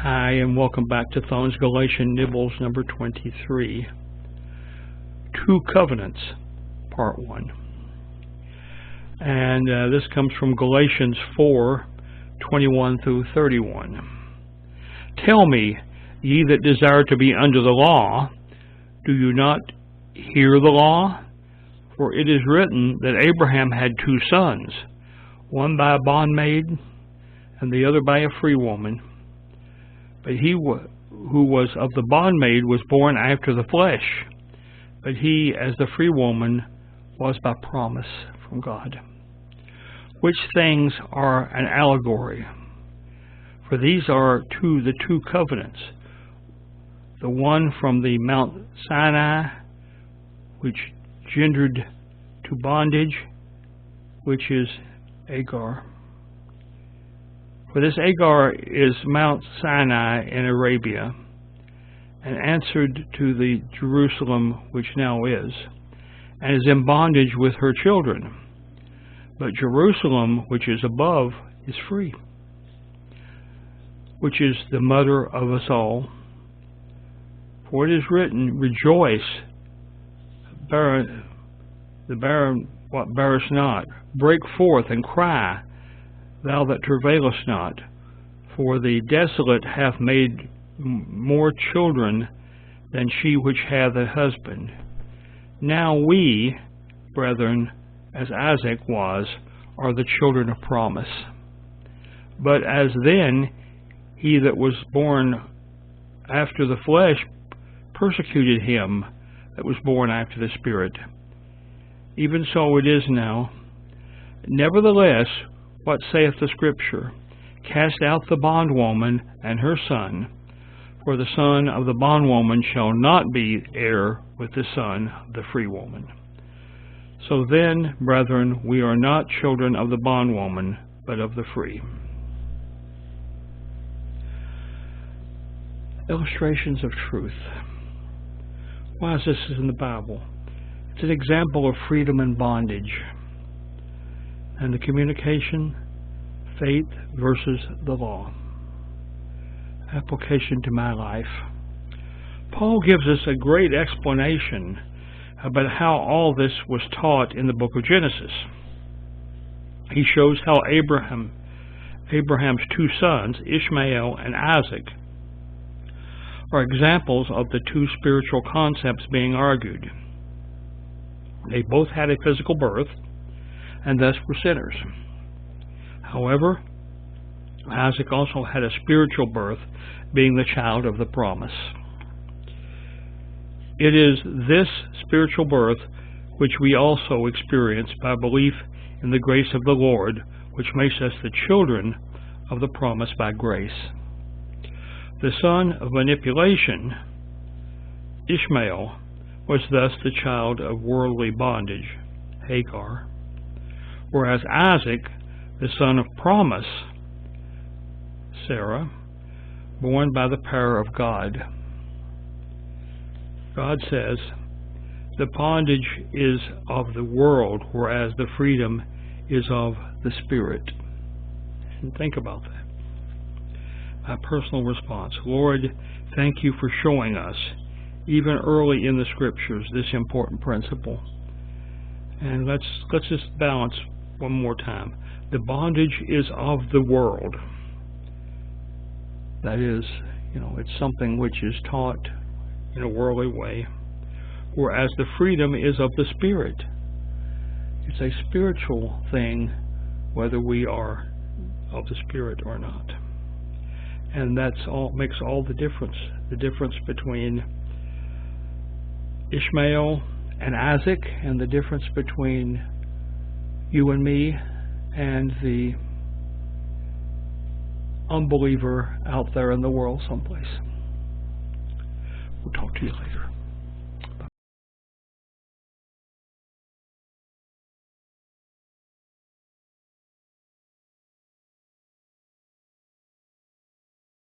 Hi, and welcome back to Thone's Galatians Nibbles number 23. Two Covenants, Part 1. And this comes from Galatians 4:21 through 31. Tell me, ye that desire to be under the law, do you not hear the law? For it is written that Abraham had two sons, one by a bondmaid and the other by a free woman. But he who was of the bondmaid was born after the flesh, but he, as the free woman, was by promise from God. Which things are an allegory? For these are the two covenants, the one from the Mount Sinai, which gendered to bondage, which is Agar. For this Agar is Mount Sinai in Arabia, and answered to the Jerusalem which now is, and is in bondage with her children. But Jerusalem which is above is free, which is the mother of us all. For it is written, Rejoice, the barren what bearest not, break forth and cry, thou that travailest not, for the desolate hath made more children than she which hath a husband. Now we, brethren, as Isaac was, are the children of promise. But as then he that was born after the flesh persecuted him that was born after the Spirit, even so it is now. Nevertheless, what saith the Scripture? Cast out the bondwoman and her son, for the son of the bondwoman shall not be heir with the son of the free woman. So then, brethren, we are not children of the bondwoman, but of the free. Illustrations of truth. Why is this in the Bible? It's an example of freedom and bondage, and the communication, faith versus the law. Application to my life. Paul gives us a great explanation about how all this was taught in the book of Genesis. He shows how Abraham's two sons, Ishmael and Isaac, are examples of the two spiritual concepts being argued. They both had a physical birth, and thus were sinners. However, Isaac also had a spiritual birth, being the child of the promise. It is this spiritual birth which we also experience by belief in the grace of the Lord, which makes us the children of the promise by grace. The son of manipulation, Ishmael, was thus the child of worldly bondage, Hagar, whereas Isaac, the son of promise, Sarah, born by the power of God. God says, the bondage is of the world, whereas the freedom is of the Spirit. And think about that. My personal response, Lord, thank you for showing us, even early in the Scriptures, this important principle. And let's just balance one more time. The bondage is of the world. That is, it's something which is taught in a worldly way. Whereas the freedom is of the Spirit. It's a spiritual thing, whether we are of the Spirit or not. And makes all the difference. The difference between Ishmael and Isaac, and the difference between you and me and the unbeliever out there in the world someplace. We'll talk to you later.